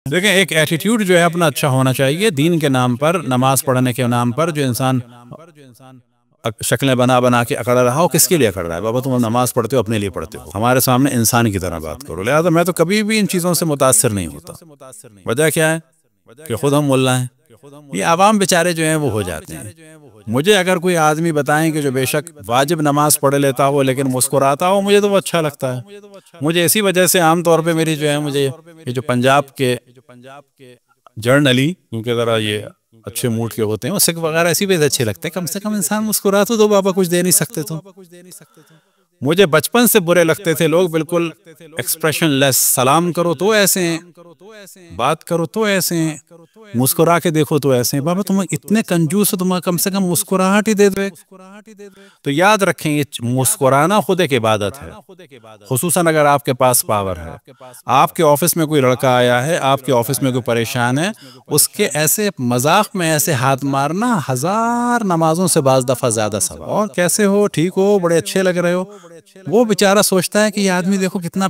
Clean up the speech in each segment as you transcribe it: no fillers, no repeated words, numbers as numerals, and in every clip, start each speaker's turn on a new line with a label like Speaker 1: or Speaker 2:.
Speaker 1: دیکھیں ایک ایٹیٹیوڈ جو ہے اپنا اچھا ہونا چاہیے دین کے نام پر، نماز پڑھنے کے نام پر جو انسان شکلیں بنا کے اکڑ رہا ہو، کس کے لیے اکڑ رہا ہے؟ بابا تم نماز پڑھتے ہو اپنے لیے پڑھتے ہو، ہمارے سامنے انسان کی طرح بات کرو۔ لہٰذا میں تو کبھی بھی ان چیزوں سے متاثر نہیں ہوتا۔ وجہ کیا ہے کہ خود ہم ملا ہیں، یہ عوام بیچارے جو ہیں وہ ہو جاتے ہیں۔ مجھے اگر کوئی آدمی بتائیں کہ جو بے شک واجب نماز پڑھ لیتا ہو لیکن مسکراتا ہو، مجھے تو وہ اچھا لگتا ہے۔ مجھے اسی وجہ سے عام طور پہ میری جو ہے مجھے یہ جو پنجاب کے جرنلی کیونکہ ذرا یہ اچھے موڈ کے ہوتے ہیں، وہ سکھ وغیرہ اسی وجہ سے اچھے لگتے ہیں، کم سے کم انسان مسکرا تو دو بابا، کچھ دے نہیں سکتے تو۔ مجھے بچپن سے برے لگتے تھے لوگ بالکل ایکسپریشن لیس، سلام کرو تو ایسے ہیں، بات کرو تو ایسے ہیں، مسکرا کے دیکھو تو ایسے ہیں۔ بابا تم اتنے کنجوس ہو، تم کم سے کم مسکراہٹ ہی دے دو۔ تو یاد رکھیں یہ مسکرانا خود ایک عبادت ہے، خصوصاً اگر آپ کے پاس پاور ہے۔ آپ کے آفس میں کوئی لڑکا آیا ہے، آپ کے آفس میں کوئی پریشان ہے، اس کے ایسے مذاق میں ایسے ہاتھ مارنا 1000 نمازوں سے بعض دفعہ زیادہ ثواب۔ اور کیسے ہو، ٹھیک ہو، بڑے اچھے لگ رہے ہو۔ وہ بیچارہ سوچتا ہے کہ یہ آدمی دیکھو کتنا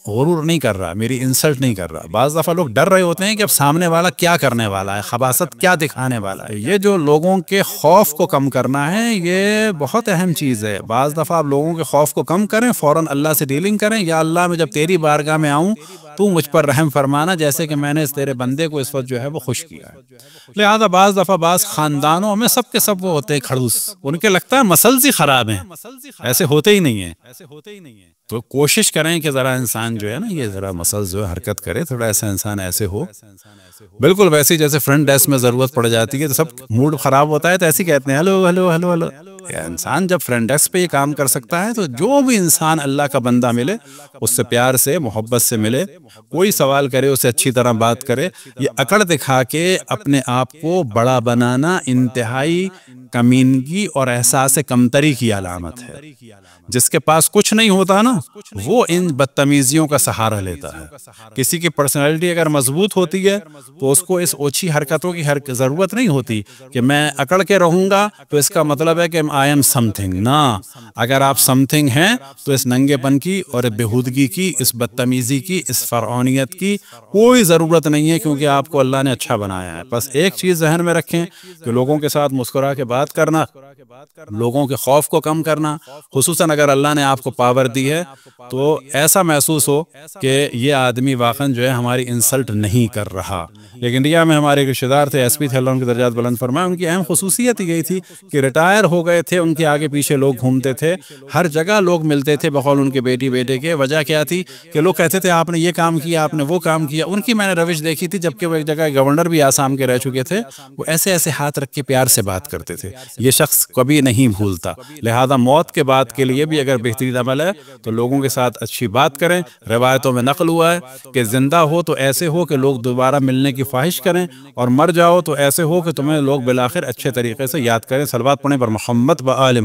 Speaker 1: غرور نہیں کر رہا، میری انسلٹ نہیں کر رہا۔ بعض دفعہ لوگ ڈر رہے ہوتے ہیں کہ اب سامنے والا کیا کرنے والا ہے، خباثت کیا دکھانے والا ہے۔ یہ جو لوگوں کے خوف کو کم کرنا ہے، یہ بہت اہم چیز ہے۔ بعض دفعہ آپ لوگوں کے خوف کو کم کریں، فوراً اللہ سے ڈیلنگ کریں، یا اللہ میں جب تیری بارگاہ میں آؤں تو مجھ پر رحم فرمانا، جیسے کہ میں نے اس تیرے بندے کو اس وقت جو ہے وہ خوش کیا ہے۔ لہذا بعض دفعہ بعض خاندانوں میں سب کے سب وہ ہوتے ہیں کھڑوس، ان کے لگتا ہے مسلز ہی خراب ہیں، ایسے ہوتے ہی نہیں ہیں۔ تو کوشش کریں کہ ذرا انسان جو ہے نا یہ ذرا مسلز جو ہے حرکت کرے، تھوڑا ایسا انسان ایسے ہو، بالکل ویسے جیسے فرنٹ ڈیسک میں ضرورت پڑ جاتی ہے تو سب موڈ خراب ہوتا ہے تو ایسے کہتے ہیں ہلو ہلو ہلو ہلو۔ انسان جب فرنٹ ڈیسک پہ یہ کام کر سکتا ہے تو جو بھی انسان اللہ کا بندہ ملے اس سے پیار سے محبت سے ملے، کوئی سوال کرے اسے اچھی طرح بات کرے۔ یہ اکڑ دکھا کے اپنے آپ کو بڑا بنانا انتہائی کمینگی اور احساس کمتری کی علامت ہے۔ جس کے پاس کچھ نہیں ہوتا نا وہ ان بدتمیزیوں کا سہارا لیتا ہے۔ کسی کی پرسنالٹی اگر مضبوط ہوتی ہے تو اس کو اس اوچھی حرکتوں کی ضرورت نہیں ہوتی کہ میں اکڑ کے رہوں گا تو اس کا مطلب ہے کہ آئی ایم سم تھنگ۔ نہ، اگر آپ سم تھنگ ہیں تو اس ننگے پن کی اور بےہودگی کی، اس بدتمیزی کی، اس فرعونیت کی کوئی ضرورت نہیں ہے، کیونکہ آپ کو اللہ نے اچھا بنایا ہے۔ بس ایک چیز ذہن میں رکھیں کہ لوگوں کے ساتھ مسکرا کے بات کرنا، لوگوں کے خوف کو کم کرنا، خصوصاً اگر اللہ نے آپ کو پاور دی ہے تو ایسا محسوس ہو کہ یہ آدمی واقعاً جو ہے ہماری انسلٹ نہیں کر رہا۔ لیکن انڈیا میں ہمارے رشتہ دار تھے، ایس پی تھے، اللہ ان کے درجات بلند فرمائے، ان کی اہم خصوصیت یہی تھی کہ ریٹائر ہو گئے تھے، ان کے آگے پیچھے لوگ گھومتے تھے، ہر جگہ لوگ ملتے تھے بقول ان کے بیٹے کے۔ وجہ کیا تھی کہ لوگ کہتے تھے آپ نے یہ کام کیا، آپ نے وہ کام کیا۔ ان کی میں نے روش دیکھی تھی، جبکہ وہ ایک جگہ گورنر بھی آسام کے رہ چکے تھے، وہ ایسے ایسے ہاتھ رکھ کے پیار سے بات کرتے تھے۔ یہ شخص کبھی نہیں بھولتا۔ لہذا موت کے بعد کے لیے بھی اگر بہترین عمل ہے تو لوگوں کے ساتھ اچھی بات کریں۔ روایتوں میں نقل ہوا ہے کہ زندہ ہو تو ایسے ہو کہ لوگ دوبارہ ملنے کی خواہش کریں، اور مر جاؤ تو ایسے ہو کہ تمہیں لوگ بالآخر اچھے طریقے سے یاد کریں۔ صلوات پڑھیں پر محمد و آل محمد۔